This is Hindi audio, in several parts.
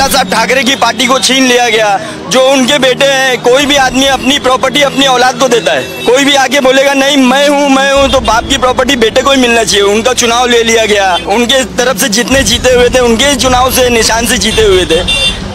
बाला साहब ठाकरे की पार्टी को छीन लिया गया। जो उनके बेटे हैं, कोई भी आदमी अपनी प्रॉपर्टी अपनी औलाद को देता है। कोई भी आके बोलेगा नहीं मैं हूँ, तो बाप की प्रॉपर्टी बेटे को ही मिलना चाहिए। उनका चुनाव ले लिया गया। उनके तरफ से जितने जीते हुए थे उनके चुनाव से निशान से जीते हुए थे,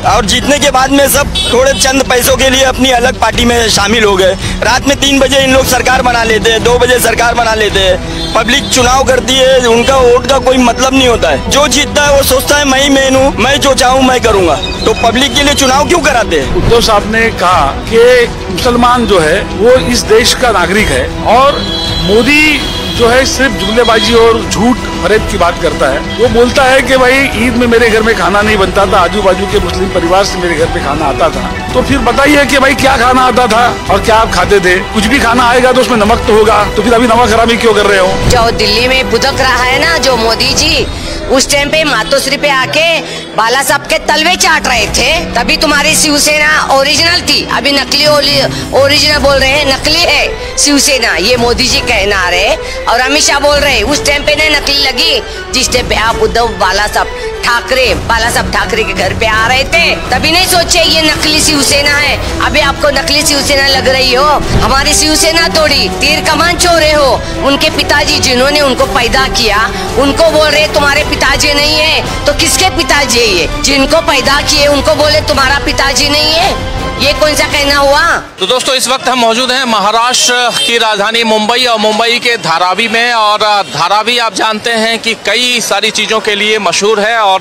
और जीतने के बाद में सब थोड़े चंद पैसों के लिए अपनी अलग पार्टी में शामिल हो गए। रात में 3 बजे इन लोग सरकार बना लेते हैं, 2 बजे सरकार बना लेते हैं। पब्लिक चुनाव करती है, उनका वोट का कोई मतलब नहीं होता है। जो जीतता है वो सोचता है मैं ही मेन हूँ, मैं जो चाहूँ मैं करूँगा। तो पब्लिक के लिए चुनाव क्यों कराते हैं? उद्धव साहब ने कहा कि मुसलमान जो है वो इस देश का नागरिक है, और मोदी जो है सिर्फ जुमलेबाजी और झूठ फरेब की बात करता है। वो बोलता है कि भाई ईद में मेरे घर में खाना नहीं बनता था, आजू बाजू के मुस्लिम परिवार से मेरे घर पे खाना आता था। तो फिर बताइए कि भाई क्या खाना आता था और क्या आप खाते थे? कुछ भी खाना आएगा तो उसमें नमक तो होगा, तो फिर अभी नमक हरामी क्यों कर रहे हो? जो दिल्ली में भुदक रहा है ना जो मोदी जी, उस टाइम पे मातोश्री पे आके बाला साहब के तलवे चाट रहे थे, तभी तुम्हारी शिवसेना ओरिजिनल थी। अभी नकली ओरिजिनल बोल रहे हैं, नकली है शिवसेना, ये मोदी जी कहना रहे। और अमित शाह बोल रहे उस टाइम पे नहीं नकली लगी, जिस टाइम पे आप उद्धव बाला साहब ठाकरे के घर पे आ रहे थे, तभी नहीं सोचे ये नकली शिवसेना है। अभी आपको नकली शिवसेना लग रही हो। हमारी शिवसेना तोड़ी, तीर कमान छोड़े हो। उनके पिताजी जिन्होंने उनको पैदा किया उनको बोल रहे तुम्हारे पिताजी नहीं है, तो किसके पिताजी है ये? जिनको पैदा किए उनको बोले तुम्हारा पिताजी नहीं है, ये कौन सा कहना हुआ? तो दोस्तों इस वक्त हम मौजूद हैं महाराष्ट्र की राजधानी मुंबई और मुंबई के धारावी में। और धारावी आप जानते हैं कि कई सारी चीज़ों के लिए मशहूर है, और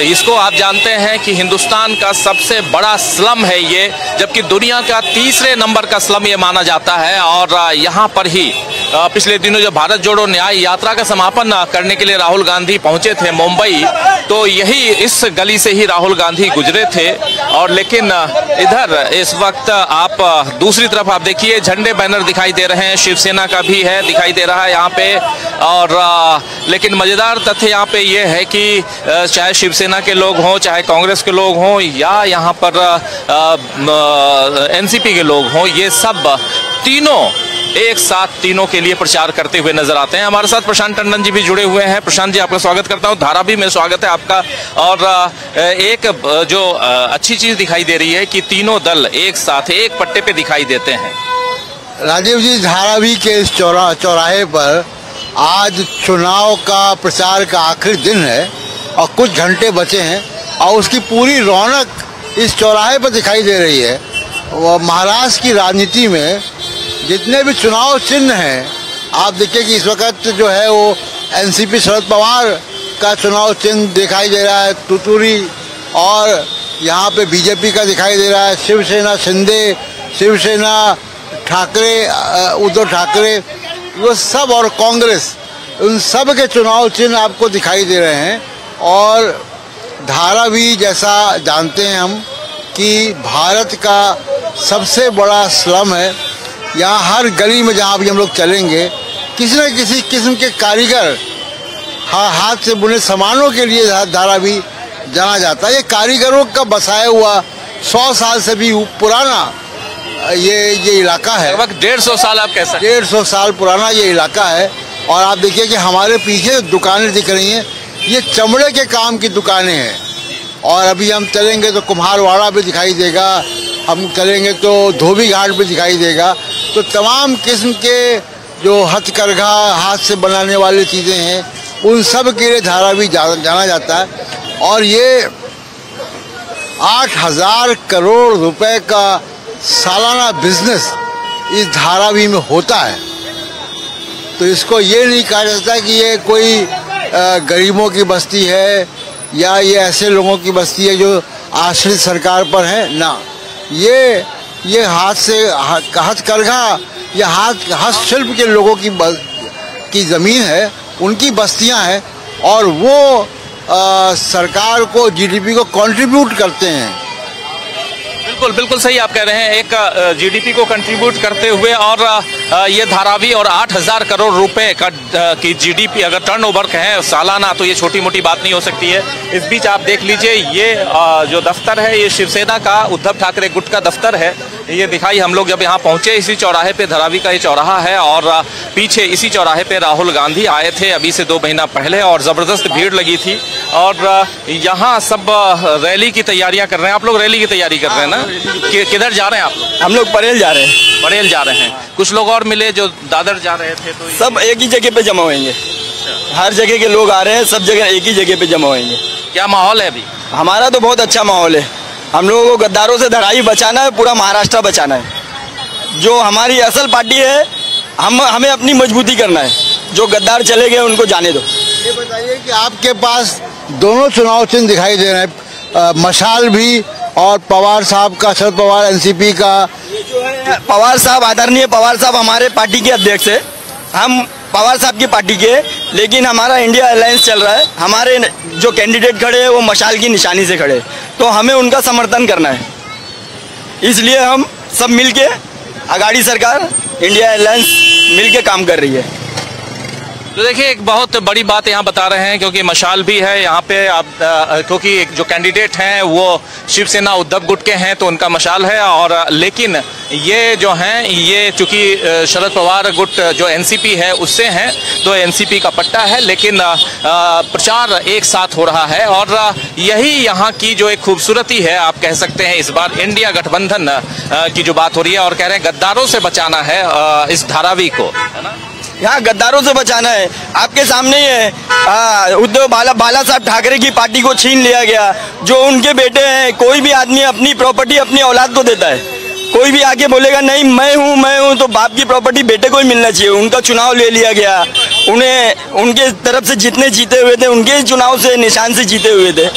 इसको आप जानते हैं कि हिंदुस्तान का सबसे बड़ा स्लम है ये, जबकि दुनिया का 3रे नंबर का स्लम ये माना जाता है। और यहाँ पर ही पिछले दिनों जब भारत जोड़ो न्याय यात्रा का समापन करने के लिए राहुल गांधी पहुंचे थे मुंबई, तो यही इस गली से ही राहुल गांधी गुजरे थे। और लेकिन इधर इस वक्त आप दूसरी तरफ आप देखिए झंडे बैनर दिखाई दे रहे हैं, शिवसेना का भी है दिखाई दे रहा है यहाँ पे। और लेकिन मजेदार तथ्य यहाँ पे ये है कि चाहे शिवसेना के लोग हों, चाहे कांग्रेस के लोग हों, या यहाँ पर एनसीपी के लोग हों, ये सब तीनों एक साथ तीनों के लिए प्रचार करते हुए नजर आते हैं। हमारे साथ प्रशांत टंडन जी भी जुड़े हुए हैं। प्रशांत जी आपका स्वागत करता हूं, धारावी में स्वागत है आपका। और एक जो अच्छी चीज दिखाई दे रही है कि तीनों दल एक साथ एक पट्टे पे दिखाई देते हैं। राजीव जी, धारावी के इस चौराहे पर आज चुनाव का प्रचार का आखिरी दिन है और कुछ घंटे बचे हैं, और उसकी पूरी रौनक इस चौराहे पर दिखाई दे रही है। महाराष्ट्र की राजनीति में जितने भी चुनाव चिन्ह हैं, आप देखिए कि इस वक्त जो है वो एनसीपी शरद पवार का चुनाव चिन्ह दिखाई दे रहा है, तुतुरी, और यहाँ पे बीजेपी का दिखाई दे रहा है, शिवसेना शिंदे, शिवसेना ठाकरे, उद्धव ठाकरे, वो सब, और कांग्रेस, उन सब के चुनाव चिन्ह आपको दिखाई दे रहे हैं। और धारावी जैसा जानते हैं हम कि भारत का सबसे बड़ा स्लम है। यहाँ हर गली में जहाँ भी हम लोग चलेंगे, किसी न किसी किस्म के कारीगर हाथ से बुने सामानों के लिए धारावी जाना जाता है। ये कारीगरों का बसाया हुआ 100 साल से भी पुराना ये इलाका है। लगभग 150 साल आप कह सकते हैं। 150 साल पुराना ये इलाका है। और आप देखिए कि हमारे पीछे दुकानें दिख रही हैं, ये चमड़े के काम की दुकानें हैं। और अभी हम चलेंगे तो कुम्हारवाड़ा भी दिखाई देगा, हम चलेंगे तो धोबी घाट भी दिखाई देगा। तो तमाम किस्म के जो हथकरघा, हाथ से बनाने वाली चीज़ें हैं, उन सब के लिए धारावी जाना जाता है। और ये 8,000 करोड़ रुपए का सालाना बिजनेस इस धारावी में होता है। तो इसको ये नहीं कहा जाता कि ये कोई गरीबों की बस्ती है या ये ऐसे लोगों की बस्ती है जो आश्रित सरकार पर है ना। ये हाथ से हथकरघा या हस्तशिल्प के लोगों की ज़मीन है, उनकी बस्तियां हैं, और वो सरकार को, जीडीपी को कंट्रीब्यूट करते हैं। बिल्कुल सही आप कह रहे हैं, एक जीडीपी को कंट्रीब्यूट करते हुए। और ये धारावी और 8,000 करोड़ रुपए की जीडीपी अगर टर्नओवर है सालाना, तो ये छोटी मोटी बात नहीं हो सकती है। इस बीच आप देख लीजिए ये जो दफ्तर है ये शिवसेना का उद्धव ठाकरे गुट का दफ्तर है। ये दिखाई हम लोग जब यहाँ पहुंचे, इसी चौराहे पे, धारावी का ये चौराहा है, और पीछे इसी चौराहे पे राहुल गांधी आए थे अभी से 2 महीना पहले, और ज़बरदस्त भीड़ लगी थी। और यहाँ सब रैली की तैयारियां कर रहे हैं। आप लोग रैली की तैयारी कर रहे हैं ना? किधर जा रहे हैं आप लोग? हम लोग परेल जा रहे हैं। परेल जा रहे हैं। कुछ लोग और मिले जो दादर जा रहे थे, तो सब एक ही जगह पे जमा होंगे। हर जगह के लोग आ रहे हैं, सब जगह एक ही जगह पे जमा होंगे। क्या माहौल है अभी? हमारा तो बहुत अच्छा माहौल है। हम लोगों को गद्दारों से धराई बचाना है, पूरा महाराष्ट्र बचाना है। जो हमारी असल पार्टी है, हमें अपनी मजबूती करना है। जो गद्दार चले गए उनको जाने दो। ये बताइए कि आपके पास दोनों चुनाव चिन्ह दिखाई दे रहे हैं, मशाल भी और पवार साहब का, शरद पवार एनसीपी का। जो है पवार साहब, आदरणीय पवार साहब हमारे पार्टी के अध्यक्ष है। हम पवार साहब की पार्टी के, लेकिन हमारा इंडिया अलायंस चल रहा है। हमारे जो कैंडिडेट खड़े हैं वो मशाल की निशानी से खड़े, तो हमें उनका समर्थन करना है। इसलिए हम सब मिलके, अगाड़ी सरकार, इंडिया अलायंस मिलके काम कर रही है। तो देखिए, एक बहुत बड़ी बात यहाँ बता रहे हैं, क्योंकि मशाल भी है यहाँ पे। आप क्योंकि जो कैंडिडेट हैं वो शिवसेना उद्धव गुट के हैं, तो उनका मशाल है। और लेकिन ये जो हैं, ये चूंकि शरद पवार गुट जो एनसीपी है उससे हैं, तो एनसीपी का पट्टा है। लेकिन प्रचार एक साथ हो रहा है, और यही यहाँ की जो एक खूबसूरती है, आप कह सकते हैं। इस बार इंडिया गठबंधन की जो बात हो रही है, और कह रहे हैं गद्दारों से बचाना है इस धारावी को, है ना? यहाँ गद्दारों से बचाना है। आपके सामने ही है, उद्धव बाला साहब ठाकरे की पार्टी को छीन लिया गया। जो उनके बेटे हैं, कोई भी आदमी अपनी प्रॉपर्टी अपनी औलाद को देता है। कोई भी आके बोलेगा नहीं मैं हूँ, तो बाप की प्रॉपर्टी बेटे को ही मिलना चाहिए। उनका चुनाव ले लिया गया। उन्हें उनके तरफ से जितने जीते हुए थे, उनके चुनाव से निशान से जीते हुए थे,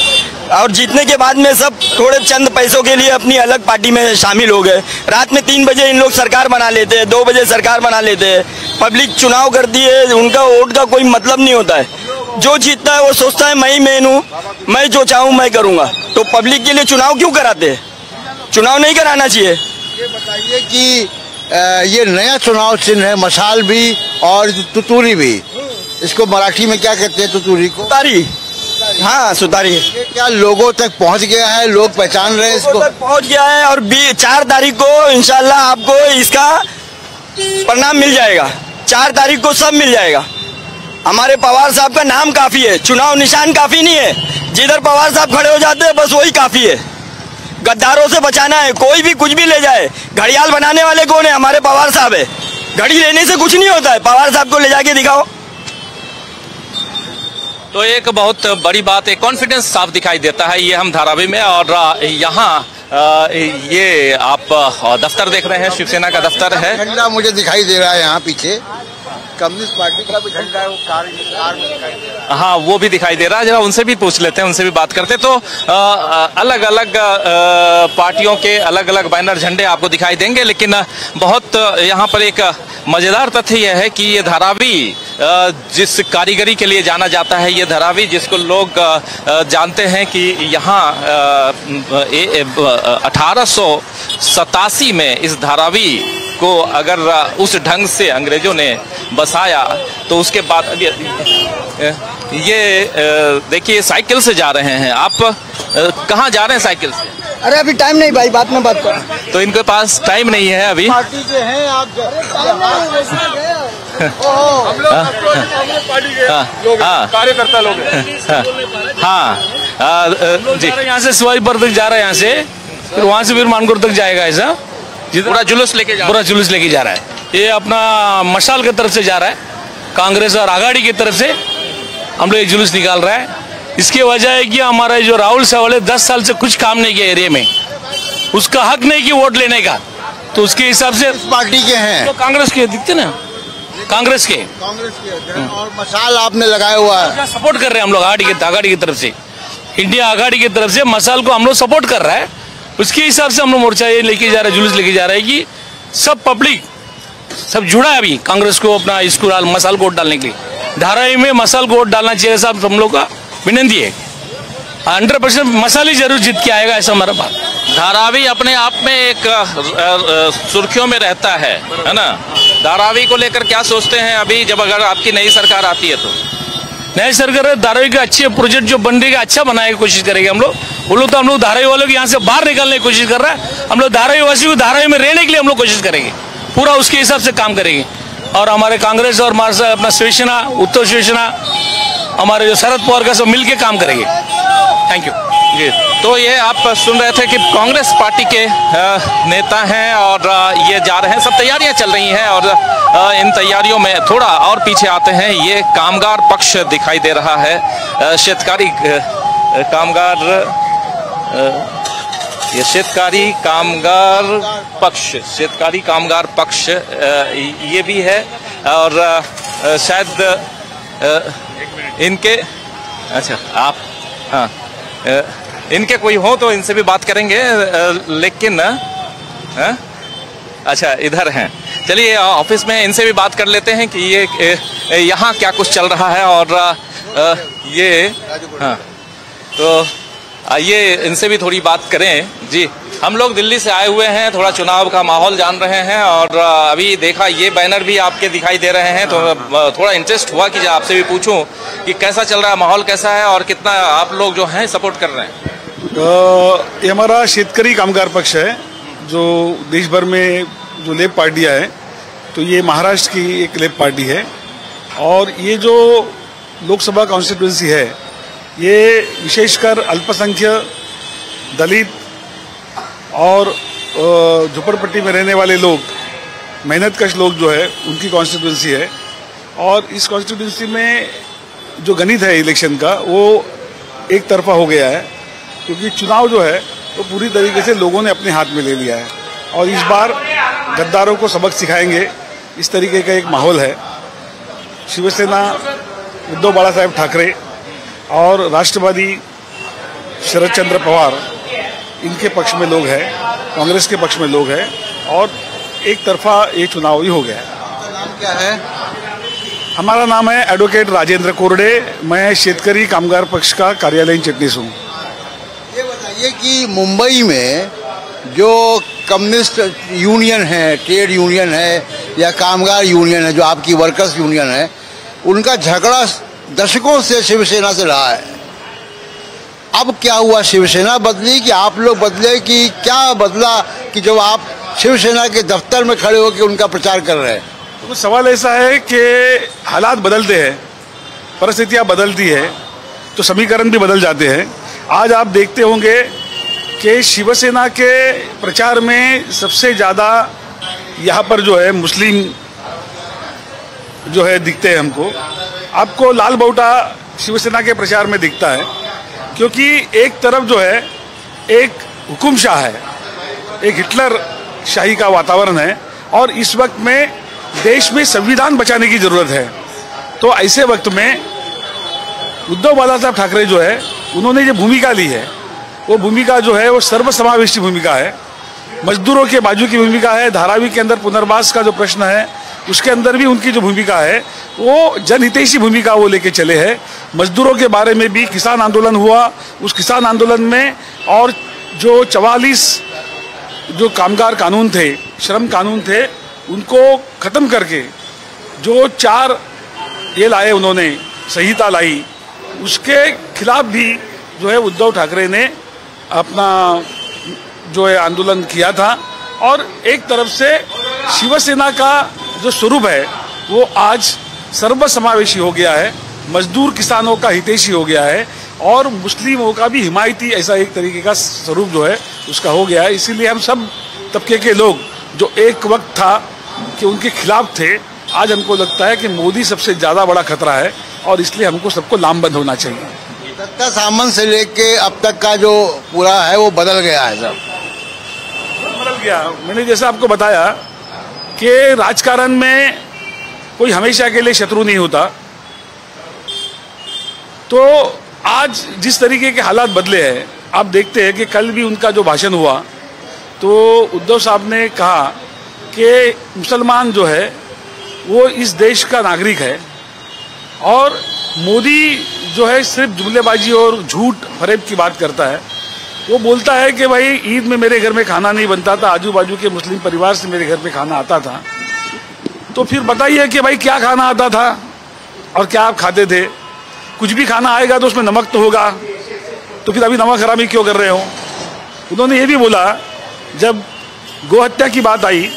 और जीतने के बाद में सब थोड़े चंद पैसों के लिए अपनी अलग पार्टी में शामिल हो गए। रात में 3 बजे इन लोग सरकार बना लेते हैं, 2 बजे सरकार बना लेते हैं। पब्लिक चुनाव करती है, उनका वोट का कोई मतलब नहीं होता है। जो जीतता है वो सोचता है मैं ही मेन हूँ, मैं जो चाहूँ मैं करूँगा। तो पब्लिक के लिए चुनाव क्यों कराते हैं? चुनाव नहीं कराना चाहिए। ये बताइए कि ये नया चुनाव चिन्ह है, मशाल भी और तुतूरी भी। इसको मराठी में क्या कहते हैं? तुतूरी को सुतारी। हाँ, सुतारी। ये क्या लोगों तक पहुंच गया है? लोग पहचान रहे हैं इसको? तक पहुंच गया है, और 4 तारीख को इंशाल्लाह आपको इसका परिणाम मिल जाएगा। 4 तारीख को सब मिल जाएगा। हमारे पवार साहब का नाम काफी है, चुनाव निशान काफी नहीं है। जिधर पवार साहब खड़े हो जाते हैं बस वही काफी है। गद्दारों से बचाना है। कोई भी कुछ भी ले जाए। घड़ियाल बनाने वाले कौन है? हमारे पवार साहब है। घड़ी लेने से कुछ नहीं होता है। पवार साहब को ले जाके दिखाओ। तो एक बहुत बड़ी बात, एक कॉन्फिडेंस साफ दिखाई देता है ये हम धारावी में। और यहाँ ये आप दफ्तर देख रहे हैं, शिवसेना का दफ्तर है। झंडा मुझे दिखाई दे रहा है यहाँ पीछे, कम्युनिस्ट पार्टी का भी झंडा है, वो कार में दिखाई दे रहा है। हाँ, वो भी दिखाई दे रहा है। जरा उनसे भी पूछ लेते हैं, उनसे भी बात करते। तो अलग अलग पार्टियों के अलग अलग बैनर, झंडे आपको दिखाई देंगे। लेकिन बहुत यहाँ पर एक मजेदार तथ्य यह है कि ये धारावी जिस कारीगरी के लिए जाना जाता है, ये धारावी जिसको लोग जानते हैं कि यहाँ 1887 में इस धारावी को अगर उस ढंग से अंग्रेजों ने बसाया, तो उसके बाद अभी ये देखिए साइकिल से जा रहे हैं। आप कहाँ जा रहे हैं साइकिल से? अरे अभी टाइम नहीं भाई, बाद में बात करो। तो इनके पास टाइम नहीं है अभी। पार्टी के हैं आप? कार्यकर्ता लोग जी, यहाँ से शिवाजी पार्क तक जा रहा है, यहाँ से फिर वहाँ से फिर मानकोर तक जाएगा। ऐसा पूरा जुलूस लेके जा रहा है। ये अपना मशाल की तरफ से जा रहा है, कांग्रेस और आघाड़ी की तरफ से हम लोग एक जुलूस निकाल रहा है। इसकी वजह है कि हमारा जो राहुल सवाल 10 साल से कुछ काम नहीं किया एरिया में, उसका हक नहीं कि वोट लेने का, तो उसके हिसाब से पार्टी के हैं तो कांग्रेस के दिखते ना, कांग्रेस के और मशाल आपने लगाया हुआ है। सपोर्ट कर रहे हैं हम लोग आघाड़ी की तरफ से, इंडिया आघाड़ी की तरफ से मशाल को हम लोग सपोर्ट कर रहा है। उसके हिसाब से हम लोग मोर्चा ये लेके जा रहे हैं, जुलूस लेके जा रहे हैं कि सब पब्लिक सब जुड़ा है अभी कांग्रेस को अपना इसको मशाल को वोट डालने के लिए। धारावी में मशाल को वोट डालना चाहिए साहब, हम लोग का विनती है। 100% मशाल ही जरूर जीत के आएगा, ऐसा हमारा बात। धारावी अपने आप में एक सुर्खियों में रहता है ना? धारावी को लेकर क्या सोचते हैं अभी, जब अगर आपकी नई सरकार आती है तो? नई सरकार धारावी का अच्छे प्रोजेक्ट जो बन रही है अच्छा बनाने की कोशिश करेंगे हम लोग। वो लोग तो हम लोग धारावी वालों को यहाँ से बाहर निकालने की कोशिश कर रहा है। हम लोग धारावी वासी को धारावी में रहने के लिए हम लोग कोशिश करेंगे, पूरा उसके हिसाब से काम करेंगे। और हमारे कांग्रेस और अपना शिवसेना, उत्तर शिवसेना हमारे जो शरद पवार का सब मिलके काम करेंगे। थैंक यू जी। तो ये आप सुन रहे थे कि कांग्रेस पार्टी के नेता हैं और ये जा रहे हैं, सब तैयारियां चल रही हैं और इन तैयारियों में थोड़ा और पीछे आते हैं, ये कामगार पक्ष दिखाई दे रहा है। शेतकारी कामगार ये शेतकारी कामगार पक्ष ये भी है और शायद इनके अच्छा आप हाँ इनके कोई हो तो इनसे भी बात करेंगे, लेकिन अच्छा इधर हैं। चलिए ऑफिस में इनसे भी बात कर लेते हैं कि ये यहाँ क्या कुछ चल रहा है और ये हाँ तो आइए इनसे भी थोड़ी बात करें। जी, हम लोग दिल्ली से आए हुए हैं, थोड़ा चुनाव का माहौल जान रहे हैं और अभी देखा ये बैनर भी आपके दिखाई दे रहे हैं तो थोड़ा इंटरेस्ट हुआ कि आपसे भी पूछूं कि कैसा चल रहा है, माहौल कैसा है और कितना आप लोग जो हैं सपोर्ट कर रहे हैं। ये हमारा शेतकारी कामगार पक्ष है जो देश भर में जो लेब पार्टियां हैं, तो ये महाराष्ट्र की एक लेब पार्टी है और ये जो लोकसभा कॉन्स्टिट्यूंसी है ये विशेषकर अल्पसंख्यक, दलित और झुपड़पट्टी में रहने वाले लोग, मेहनतकश लोग जो है उनकी कॉन्स्टिट्यूंसी है। और इस कॉन्स्टिट्यूंसी में जो गणित है इलेक्शन का वो एक तरफा हो गया है क्योंकि चुनाव जो है वो पूरी तरीके से लोगों ने अपने हाथ में ले लिया है और इस बार गद्दारों को सबक सिखाएंगे, इस तरीके का एक माहौल है। शिवसेना उद्धव बाला साहेब ठाकरे और राष्ट्रवादी शरद चंद्र पवार इनके पक्ष में लोग हैं, कांग्रेस के पक्ष में लोग हैं और एक तरफा ये चुनाव ही हो गया है। नाम क्या है? हमारा नाम है एडवोकेट राजेंद्र कोरडे, मैं शेतकारी कामगार पक्ष का कार्यालयीन चिटनीस हूँ। ये बताइए कि मुंबई में जो कम्युनिस्ट यूनियन है, ट्रेड यूनियन है या कामगार यूनियन है, जो आपकी वर्कर्स यूनियन है, उनका झगड़ा दशकों से शिवसेना से रहा है। अब क्या हुआ, शिवसेना बदली कि आप लोग बदले कि क्या बदला कि जब आप शिवसेना के दफ्तर में खड़े होकर उनका प्रचार कर रहे हैं? तो सवाल ऐसा है कि हालात बदलते हैं, परिस्थितियां बदलती है तो समीकरण भी बदल जाते हैं। आज आप देखते होंगे कि शिवसेना के प्रचार में सबसे ज़्यादा यहाँ पर जो है मुस्लिम जो है दिखते हैं हमको। आपको लाल बौटा शिवसेना के प्रचार में दिखता है क्योंकि एक तरफ जो है एक हुकुमशाह है, एक हिटलर शाही का वातावरण है और इस वक्त में देश में संविधान बचाने की जरूरत है। तो ऐसे वक्त में उद्धव बाला साहब ठाकरे जो है उन्होंने जो भूमिका ली है वो भूमिका जो है वो सर्वसमावेशी भूमिका है, मजदूरों के बाजू की भूमिका है। धारावी के अंदर पुनर्वास का जो प्रश्न है उसके अंदर भी उनकी जो भूमिका है वो जनहितैषी भूमिका वो लेके चले हैं। मजदूरों के बारे में भी किसान आंदोलन हुआ, उस किसान आंदोलन में और जो 44 जो कामगार कानून थे, श्रम कानून थे, उनको खत्म करके जो 4 ये लाए उन्होंने, संहिता लाई, उसके खिलाफ भी जो है उद्धव ठाकरे ने अपना जो है आंदोलन किया था। और एक तरफ से शिवसेना का जो स्वरूप है वो आज सर्वसमावेशी हो गया है, मजदूर किसानों का हितैषी हो गया है और मुस्लिमों का भी हिमायती, ऐसा एक तरीके का स्वरूप जो है उसका हो गया है। इसीलिए हम सब तबके के लोग जो एक वक्त था कि उनके खिलाफ थे, आज हमको लगता है कि मोदी सबसे ज्यादा बड़ा खतरा है और इसलिए हमको सबको लामबंद होना चाहिए। दत्ता सामंत से लेके अब तक का जो पूरा है वो बदल गया है, सब बदल गया। मैंने जैसा आपको बताया कि राजकारण में कोई हमेशा के लिए शत्रु नहीं होता, तो आज जिस तरीके के हालात बदले हैं, आप देखते हैं कि कल भी उनका जो भाषण हुआ तो उद्धव साहब ने कहा कि मुसलमान जो है वो इस देश का नागरिक है और मोदी जो है सिर्फ जुमलेबाजी और झूठ फरेब की बात करता है। वो बोलता है कि भाई ईद में मेरे घर में खाना नहीं बनता था, आजू बाजू के मुस्लिम परिवार से मेरे घर पे खाना आता था। तो फिर बताइए कि भाई क्या खाना आता था और क्या आप खाते थे? कुछ भी खाना आएगा तो उसमें नमक तो होगा, तो फिर अभी नमक हरामी क्यों कर रहे हो? उन्होंने ये भी बोला, जब गोहत्या की बात आई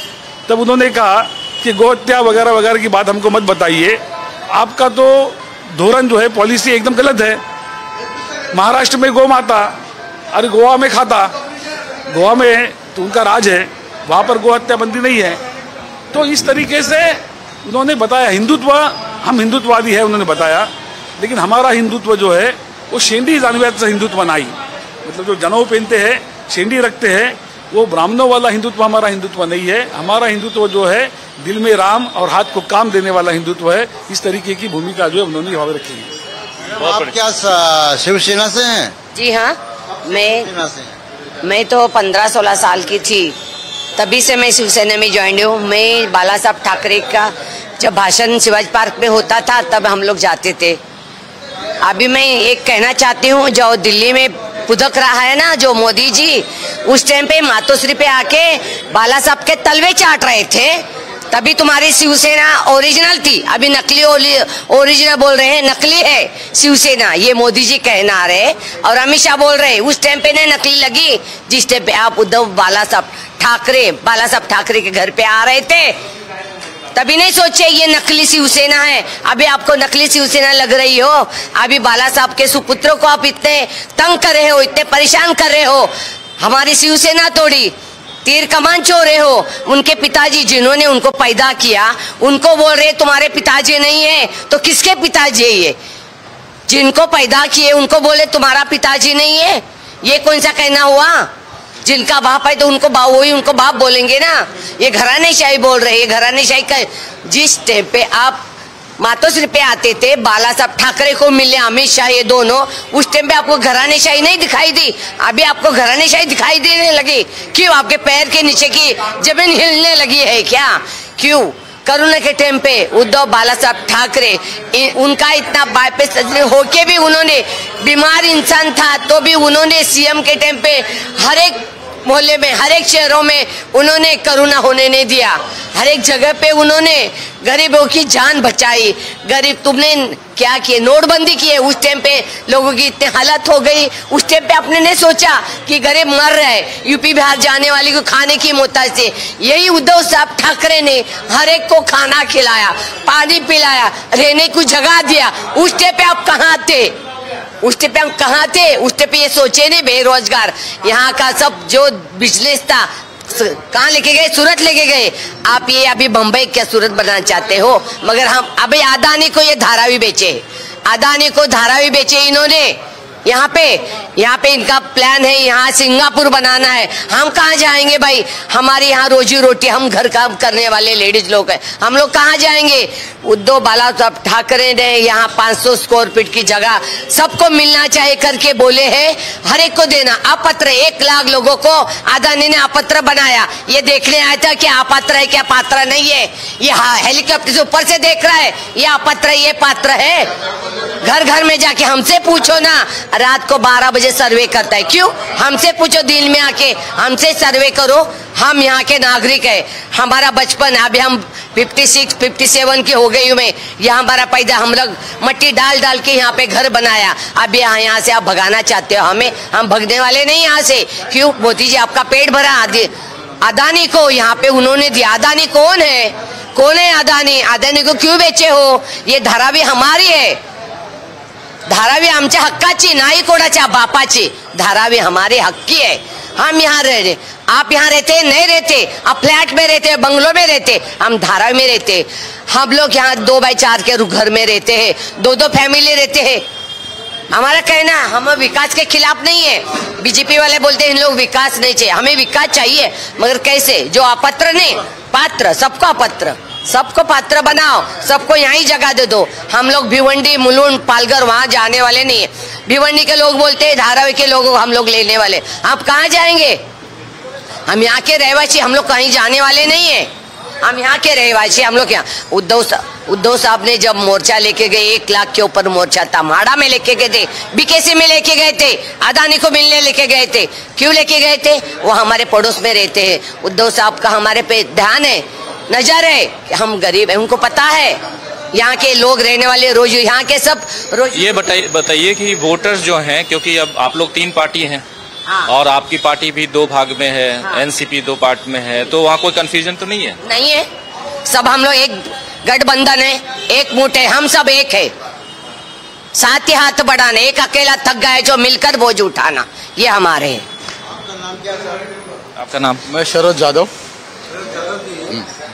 तब उन्होंने कहा कि गोहत्या वगैरह वगैरह की बात हमको मत बताइए, आपका तो धोरण जो है, पॉलिसी एकदम गलत है। महाराष्ट्र में गौ माता, अरे गोवा में खाता, गोवा में तो उनका राज है, वहां पर गौ हत्या बंदी नहीं है। तो इस तरीके से उन्होंने बताया हिंदुत्व, हम हिंदुत्ववादी है उन्होंने बताया, लेकिन हमारा हिंदुत्व जो है वो शेंडी जानवर से हिंदुत्व नहीं, मतलब जो जनेऊ पहनते हैं, शेंडी रखते हैं, वो ब्राह्मणों वाला हिंदुत्व हमारा हिंदुत्व नहीं है। हमारा हिंदुत्व जो है दिल में राम और हाथ को काम देने वाला हिंदुत्व है। इस तरीके की भूमिका जो है उन्होंने यहाँ रखी है। आप क्या शिवसेना से हैं? जी हाँ, शिवसेना से हैं। मैं तो 15-16 साल की थी, तभी से मैं शिवसेना में ज्वाइन हूँ। मैं बाला साहब ठाकरे का जब भाषण शिवाजी पार्क में होता था तब हम लोग जाते थे। अभी मैं एक कहना चाहती हूँ, जो दिल्ली में पुदक रहा है ना जो मोदी जी, उस टाइम पे मातोश्री पे आके बाला साहब के तलवे चाट रहे थे, तभी तुम्हारी शिवसेना ओरिजिनल थी। अभी नकली ओरिजिनल बोल रहे हैं, नकली है शिवसेना, ये मोदी जी कहना रहे और अमित शाह बोल रहे। उस टाइम पे ने नकली लगी जिस टाइम पे आप उद्धव बाला साहब ठाकरे के घर पे आ रहे थे, तभी नहीं सोचे ये नकली शिवसेना है। अभी आपको नकली शिवसेना लग रही हो। अभी बाला साहब के सुपुत्रों को आप इतने तंग कर रहे हो, इतने परेशान कर रहे हो, हमारी शिवसेना तोड़ी, तीर कमान छोड़े हो। उनके पिताजी जिन्होंने उनको पैदा किया उनको बोल रहे तुम्हारे पिताजी नहीं है, तो किसके पिताजी है ये? जिनको पैदा किए उनको बोले तुम्हारा पिताजी नहीं है, ये कौन सा कहना हुआ? जिनका बाप है तो उनको वही उनको बाप बोलेंगे ना। ये घरानेशाही बोल रहे, ये घरानेशाही का। जिस टाइम पे आप मातोश्री पे आते थे, बाला साहब ठाकरे को मिले, अमित शाह, ये दोनों, उस टाइम पे आपको घरानेशाही नहीं दिखाई दी। अभी आपको घरानेशाही दिखाई देने लगी। क्यों? आपके पैर के नीचे की जमीन हिलने लगी है क्या? क्यों? कोरोना के टाइम पे उद्धव बाला साहब ठाकरे, उनका इतना बाईपास होके भी उन्होंने, बीमार इंसान था तो भी उन्होंने सीएम के टाइम पे हर एक मोहल्ले में, हर एक शहरों में उन्होंने कोरोना होने नहीं दिया। हर एक जगह पे उन्होंने गरीबों की जान बचाई। गरीब तुमने क्या किए? नोटबंदी की है। उस टाइम पे लोगों की इतनी हालत हो गई, उस टाइम पे आपने नहीं सोचा कि गरीब मर रहे, यूपी बिहार जाने वाली को खाने की मोहताज से। यही उद्धव साहब ठाकरे ने हर एक को खाना खिलाया, पानी पिलाया, रहने को जगह दिया। उस टाइम पे आप कहाँ थे? उस टाइम पे हम कहाँ थे? उस टाइम पे ये सोचे नहीं बेरोजगार, यहाँ का सब जो बिजनेस था कहाँ लेके गए? सूरत लेके गए। आप ये अभी बम्बई क्या सूरत बनाना चाहते हो? मगर हम अभी अदानी को ये धारावी बेचे, अदानी को धारावी बेचे इन्होंने। यहाँ पे इनका प्लान है यहाँ सिंगापुर बनाना है। हम कहाँ जाएंगे भाई? हमारे यहाँ रोजी रोटी, हम घर काम करने वाले लेडीज लोग हैं, हम लोग कहाँ जाएंगे? उद्धव बाला साहब ठाकरे ने यहाँ 500 स्क्वायर फीट की जगह सबको मिलना चाहिए करके बोले हैं, हर एक को देना। अपात्र 1 लाख लोगों को अदानी ने अपात्र बनाया। ये देखने आया था कि अपात्र है क्या पात्र नहीं है। ये हेलीकॉप्टर से ऊपर से देख रहा है, ये अपात्र है ये पात्र है। घर घर में जाके हमसे पूछो ना, रात को 12 बजे सर्वे करता है। क्यों? हमसे पूछो, दिल में आके हमसे सर्वे करो। हम यहाँ के नागरिक है, हमारा बचपन, अभी हम 56-57 की हो गई हूँ मैं। यहाँ हमारा पैदा, हम लोग मट्टी डाल डाल के यहाँ पे घर बनाया। अब यहाँ से आप भगाना चाहते हो हमें, हम भगने वाले नहीं यहाँ से। क्यों? मोदी जी आपका पेट भरा अदानी को यहाँ पे उन्होंने दिया। अदानी कौन है? कौन है अदानी? अदानी को क्यों बेचे हो? ये धारावी हमारी है, धारावी आमच्या हक्काची नाही कोणाच्या बापाची, धारावी हमारे हक की है। हम यहाँ रह रहे, आप यहाँ रहते नहीं रहते, आप फ्लैट में रहते, बंगलों में रहते, हम धारावी में रहते। हम लोग यहाँ 2x4 के घर में रहते हैं, 2-2 फैमिली रहते हैं। हमारा कहना, हम विकास के खिलाफ नहीं है। बीजेपी वाले बोलते हैं इन लोग विकास नहीं चाहिए, हमें विकास चाहिए, मगर कैसे? जो अपात्र नहीं, पात्र, सबको अपात्र, सबको पात्र बनाओ, सबको यहीं जगह दे दो। हम लोग भिवंडी, मुलुंड, पालघर वहां जाने वाले नहीं है। भिवंडी के लोग बोलते हैं धारावी के लोग हम लोग लेने वाले। आप कहाँ जाएंगे? हम यहाँ के रहवासी, हम लोग कहीं जाने वाले नहीं है। हम यहाँ के रहवासी, हम लोग यहाँ। उद्धव साहब ने जब मोर्चा लेके गए, 1 लाख के ऊपर मोर्चा था, माड़ा में लेके गए थे, बीकेसी में लेके गए थे, अदानी को मिलने लेके गए थे। क्यों लेके गए थे? वो हमारे पड़ोस में रहते हैं। उद्धव साहब का हमारे पे ध्यान है, नजर है कि हम गरीब हैं, उनको पता है। यहाँ के लोग रहने वाले रोज यहाँ के सब रोज। ये बताइए कि वोटर्स जो हैं, क्योंकि अब आप लोग 3 पार्टी हैं, हाँ। और आपकी पार्टी भी 2 भाग में है, हाँ। एनसीपी 2 पार्ट में है, तो वहाँ कोई कंफ्यूजन तो नहीं है? नहीं है, सब हम लोग एक गठबंधन है, एक मुठ है, हम सब एक है। साथ ही हाथ बढ़ाना, एक अकेला थक गए जो मिलकर बोझ उठाना, ये हमारे हैं। आपका नाम? मैं शरद जादव।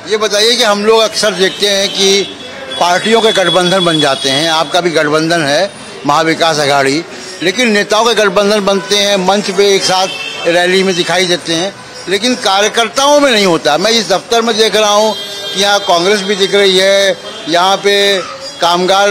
ये बताइए कि हम लोग अक्सर देखते हैं कि पार्टियों के गठबंधन बन जाते हैं, आपका भी गठबंधन है महाविकास अघाड़ी, लेकिन नेताओं के गठबंधन बनते हैं, मंच पे एक साथ रैली में दिखाई देते हैं, लेकिन कार्यकर्ताओं में नहीं होता। मैं इस दफ्तर में देख रहा हूँ कि यहाँ कांग्रेस भी दिख रही है, यहाँ पे कामगार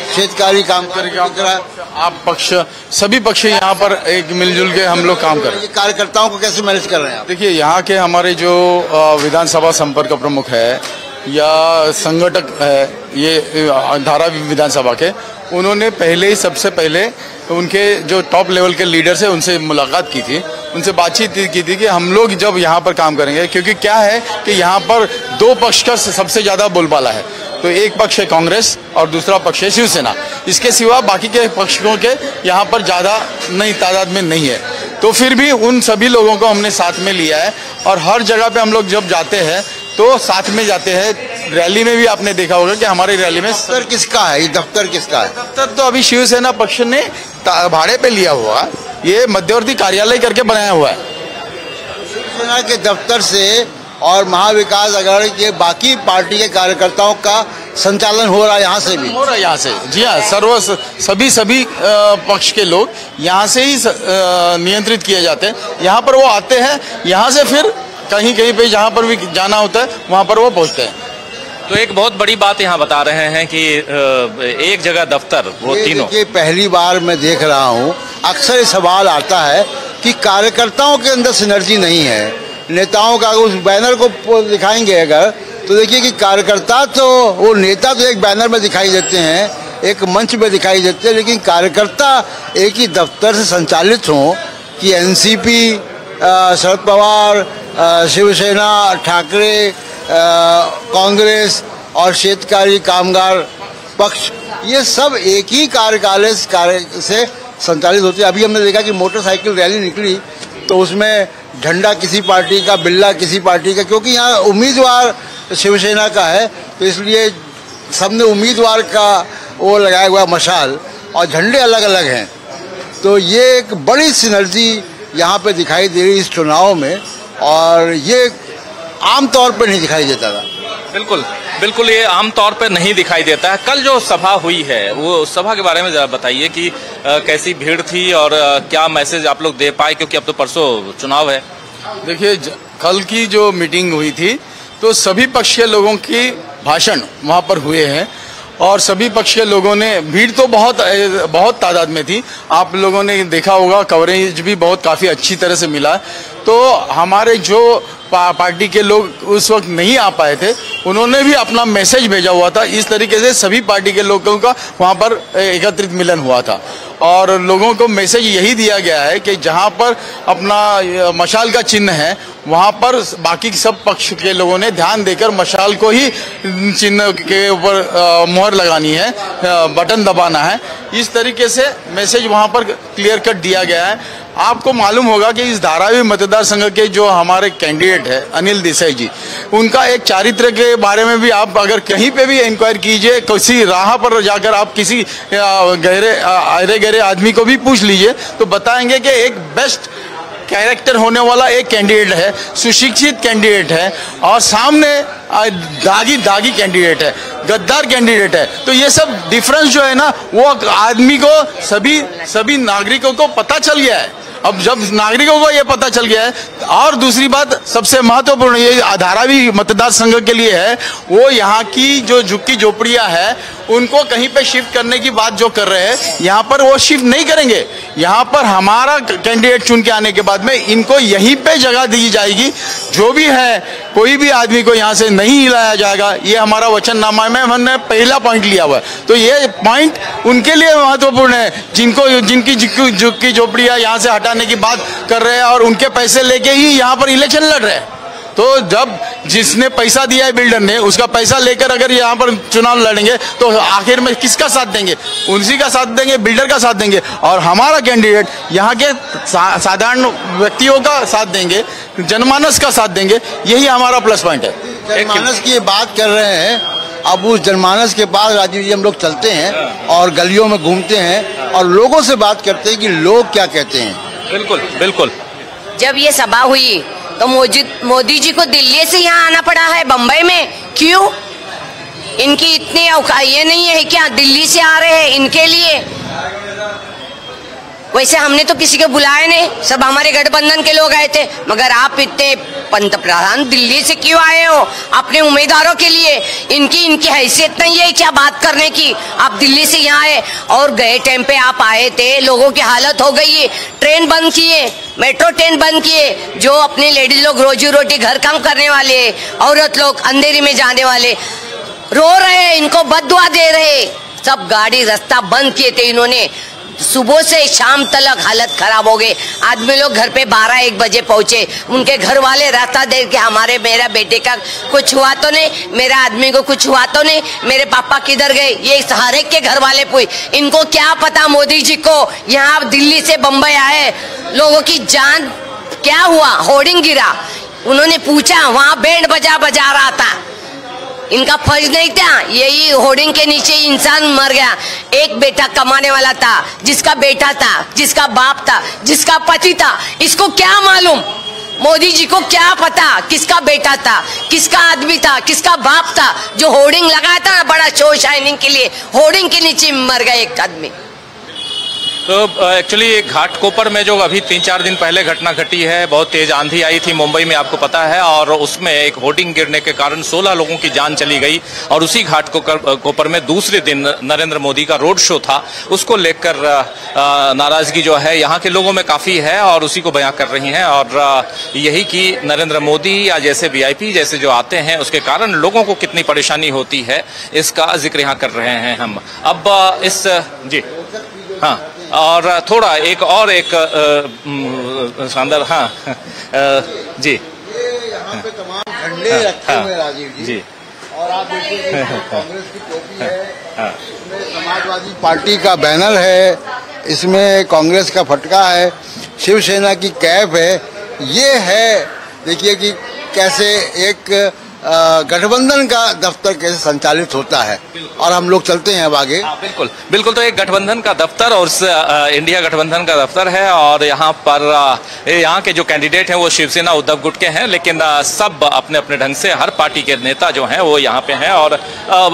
क्षेत्रकारी कामगार दिख रहा है, आप पक्ष, सभी पक्ष यहाँ पर एक मिलजुल के हम लोग काम कर रहे हैं। कार्यकर्ताओं को कैसे मैनेज कर रहे हैं आप? देखिए, यहाँ के हमारे जो विधानसभा संपर्क प्रमुख है या संगठक है, ये धारावी विधानसभा के, उन्होंने पहले ही सबसे पहले उनके जो टॉप लेवल के लीडर्स है उनसे मुलाकात की थी, उनसे बातचीत की थी कि हम लोग जब यहाँ पर काम करेंगे, क्योंकि क्या है कि यहाँ पर दो पक्ष का सबसे ज्यादा बोलबाला है। तो एक पक्ष है कांग्रेस और दूसरा पक्ष है शिवसेना, इसके सिवा बाकी के पक्षों के यहाँ पर ज्यादा नहीं, तादाद में नहीं है। तो फिर भी उन सभी लोगों को हमने साथ में लिया है और हर जगह पे हम लोग जब जाते हैं तो साथ में जाते हैं। रैली में भी आपने देखा होगा कि हमारी रैली में दफ्तर किसका है? ये दफ्तर किसका है? दफ्तर तो अभी शिवसेना पक्ष ने भाड़े पे लिया हुआ, ये मध्यवर्ती कार्यालय करके बनाया हुआ है। शिवसेना के दफ्तर से और महाविकास अघाड़ी के बाकी पार्टी के कार्यकर्ताओं का संचालन हो रहा है, यहाँ से भी हो रहा है। यहाँ से, जी हाँ, सभी पक्ष के लोग यहाँ से ही नियंत्रित किए जाते हैं। यहाँ पर वो आते हैं, यहाँ से फिर कहीं पे जहाँ पर भी जाना होता है वहाँ पर वो पहुँचते हैं। तो एक बहुत बड़ी बात यहाँ बता रहे हैं कि एक जगह दफ्तर, वो तीनों। ये पहली बार मैं देख रहा हूँ, अक्सर ये सवाल आता है कि कार्यकर्ताओं के अंदर सिनर्जी नहीं है। नेताओं का उस बैनर को दिखाएंगे अगर, तो देखिए कि कार्यकर्ता तो, वो नेता तो एक बैनर में दिखाई देते हैं, एक मंच में दिखाई देते हैं, लेकिन कार्यकर्ता एक ही दफ्तर से संचालित हों कि एनसीपी, शरद पवार, शिवसेना, ठाकरे, कांग्रेस और क्षेत्रकारी कामगार पक्ष, ये सब एक ही कार्यालय से संचालित होते हैं। अभी हमने देखा कि मोटरसाइकिल रैली निकली तो उसमें झंडा किसी पार्टी का, बिल्ला किसी पार्टी का, क्योंकि यहाँ उम्मीदवार शिवसेना का है तो इसलिए सबने उम्मीदवार का वो लगाया हुआ मशाल और झंडे अलग अलग हैं। तो ये एक बड़ी सिनर्जी यहाँ पे दिखाई दे रही इस चुनाव में, और ये आमतौर पर नहीं दिखाई देता था। बिल्कुल ये आमतौर पर नहीं दिखाई देता है। कल जो सभा हुई है, वो सभा के बारे में जरा बताइए कि कैसी भीड़ थी और क्या मैसेज आप लोग दे पाए, क्योंकि अब तो परसों चुनाव है। देखिए, कल की जो मीटिंग हुई थी तो सभी पक्ष के लोगों की भाषण वहाँ पर हुए हैं और सभी पक्ष के लोगों ने, भीड़ तो बहुत तादाद में थी, आप लोगों ने देखा होगा, कवरेज भी काफी अच्छी तरह से मिला। तो हमारे जो पार्टी के लोग उस वक्त नहीं आ पाए थे, उन्होंने भी अपना मैसेज भेजा हुआ था। इस तरीके से सभी पार्टी के लोगों का वहाँ पर एकत्रित मिलन हुआ था और लोगों को मैसेज यही दिया गया है कि जहाँ पर अपना मशाल का चिन्ह है वहाँ पर बाकी सब पक्ष के लोगों ने ध्यान देकर मशाल को ही चिन्ह के ऊपर मोहर लगानी है, बटन दबाना है। इस तरीके से मैसेज वहाँ पर क्लियर कट दिया गया है। आपको मालूम होगा कि इस धारावी मतदार संघ के जो हमारे कैंडिडेट है अनिल देसाई जी, उनका एक चारित्र के बारे में भी आप अगर कहीं पे भी इंक्वायर कीजिए, किसी राह पर जाकर आप किसी गहरे आदमी को भी पूछ लीजिए तो बताएंगे कि एक बेस्ट कैरेक्टर होने वाला एक कैंडिडेट है, सुशिक्षित कैंडिडेट है और सामने दागी कैंडिडेट है, गद्दार कैंडिडेट है। तो ये सब डिफरेंस जो है ना, वो आदमी को, सभी नागरिकों को पता चल गया है। अब जब नागरिकों को ये पता चल गया है, और दूसरी बात सबसे महत्वपूर्ण ये धारावी मतदार संघ के लिए है, वो यहाँ की जो झुग्गी झोपड़ियां है उनको कहीं पे शिफ्ट करने की बात जो कर रहे हैं, यहाँ पर वो शिफ्ट नहीं करेंगे। यहाँ पर हमारा कैंडिडेट चुन के आने के बाद में इनको यहीं पे जगह दी जाएगी। जो भी है, कोई भी आदमी को यहाँ से नहीं हिलाया जाएगा, ये हमारा वचननामा में हमने पहला पॉइंट लिया हुआ है। तो ये पॉइंट उनके लिए महत्वपूर्ण है जिनकी झुग्गी झोपड़ियां यहाँ से हटाने की बात कर रहे हैं और उनके पैसे लेके ही यहाँ पर इलेक्शन लड़ रहे हैं। तो जब जिसने पैसा दिया है बिल्डर ने, उसका पैसा लेकर अगर यहाँ पर चुनाव लड़ेंगे तो आखिर में किसका साथ देंगे? उसी का साथ देंगे, बिल्डर का साथ देंगे। और हमारा कैंडिडेट यहाँ के साधारण व्यक्तियों का साथ देंगे, जनमानस का साथ देंगे। यही हमारा प्लस पॉइंट है। जनमानस की बात कर रहे हैं अब उस जनमानस के पास राजीव जी हम लोग चलते हैं और गलियों में घूमते हैं और लोगों से बात करते हैं कि लोग क्या कहते हैं। बिल्कुल बिल्कुल। जब ये सभा हुई तो मोदी जी को दिल्ली से यहाँ आना पड़ा है, बम्बई में क्यों? इनकी इतनी ये नहीं है क्या दिल्ली से आ रहे हैं इनके लिए? वैसे हमने तो किसी को बुलाया नहीं, सब हमारे गठबंधन के लोग आए थे, मगर आप इतने पंतप्रधान दिल्ली से क्यों आए हो अपने उम्मीदवारों के लिए? इनकी हैसियत नहीं है क्या बात करने की? आप दिल्ली से यहाँ आए और गए टाइम पे आप आए थे, लोगों की हालत हो गई, ट्रेन बंद किए, मेट्रो ट्रेन बंद किए, जो अपने लेडीज लोग रोजी रोटी घर काम करने वाले, औरत लोग अंधेरी में जाने वाले रो रहे हैं, इनको बददुआ दे रहे, सब गाड़ी रास्ता बंद किए थे इन्होंने। सुबह से शाम तक हालत खराब हो गई, आदमी लोग घर पे 12-1 बजे पहुंचे, उनके घर वाले रास्ता देख के मेरा बेटे का कुछ हुआ तो नहीं, मेरा आदमी को कुछ हुआ तो नहीं, मेरे पापा किधर गए, ये हर एक के घर वाले पूछ, इनको क्या पता मोदी जी को यहाँ दिल्ली से बम्बई आए लोगों की जान क्या हुआ, होर्डिंग गिरा, उन्होंने पूछा, वहां बैंड बजा रहा था, इनका फर्ज नहीं था, यही होर्डिंग के नीचे इंसान मर गया। एक बेटा कमाने वाला था, जिसका बेटा था, जिसका बाप था, जिसका पति था, इसको क्या मालूम? मोदी जी को क्या पता किसका बेटा था, किसका आदमी था, किसका बाप था, जो होर्डिंग लगाया था ना बड़ा शो शाइनिंग के लिए, होर्डिंग के नीचे मर गया एक आदमी। तो एक्चुअली घाटकोपर में जो अभी 3-4 दिन पहले घटना घटी है, बहुत तेज आंधी आई थी मुंबई में, आपको पता है, और उसमें एक होर्डिंग गिरने के कारण 16 लोगों की जान चली गई। और उसी घाटकोपर में दूसरे दिन नरेंद्र मोदी का रोड शो था, उसको लेकर नाराजगी जो है यहाँ के लोगों में काफी है और उसी को बयां कर रही हैं। और यही कि नरेंद्र मोदी या जैसे VIP जैसे जो आते हैं उसके कारण लोगों को कितनी परेशानी होती है, इसका जिक्र यहाँ कर रहे हैं हम। अब इस जी हाँ, और थोड़ा एक शानदार जी यहाँ पे तमाम झंडे रखे हुए राजीव जी, और आप देखिए कांग्रेस की टोपी है, इसमें समाजवादी पार्टी का बैनर है, इसमें कांग्रेस का फटका है, शिवसेना की कैप है। ये है देखिए कि कैसे एक गठबंधन का दफ्तर कैसे संचालित होता है, और हम लोग चलते हैं अब आगे। बिल्कुल बिल्कुल। तो एक गठबंधन का दफ्तर और इंडिया गठबंधन का दफ्तर है, और यहाँ पर यहाँ के जो कैंडिडेट हैं वो शिवसेना उद्धव गुट के हैं, लेकिन सब अपने अपने ढंग से हर पार्टी के नेता जो हैं वो यहाँ पे हैं। और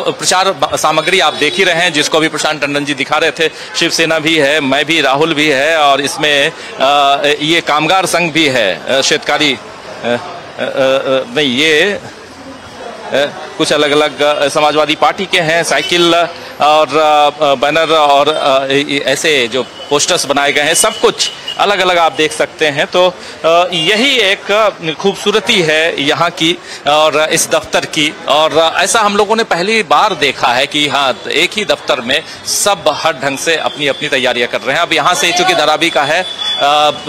प्रचार सामग्री आप देख ही रहे हैं, जिसको भी प्रशांत टंडन जी दिखा रहे थे, शिवसेना भी है, मैं भी, राहुल भी है, और इसमें ये कामगार संघ भी है, शेतकारी नहीं, ये कुछ अलग अलग समाजवादी पार्टी के हैं, साइकिल और बैनर और ऐसे जो पोस्टर्स बनाए गए हैं, सब कुछ अलग अलग आप देख सकते हैं। तो यही एक खूबसूरती है यहाँ की और इस दफ्तर की, और ऐसा हम लोगों ने पहली बार देखा है कि हाँ, एक ही दफ्तर में सब हर ढंग से अपनी अपनी तैयारियां कर रहे हैं। अब यहाँ से चूंकि धारावी का है,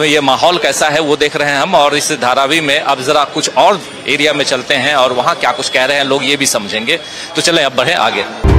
ये माहौल कैसा है वो देख रहे हैं हम, और इस धारावी में अब जरा कुछ और एरिया में चलते हैं और वहाँ क्या कुछ कह रहे हैं लोग ये भी समझेंगे। तो चलें अब बढ़े आगे।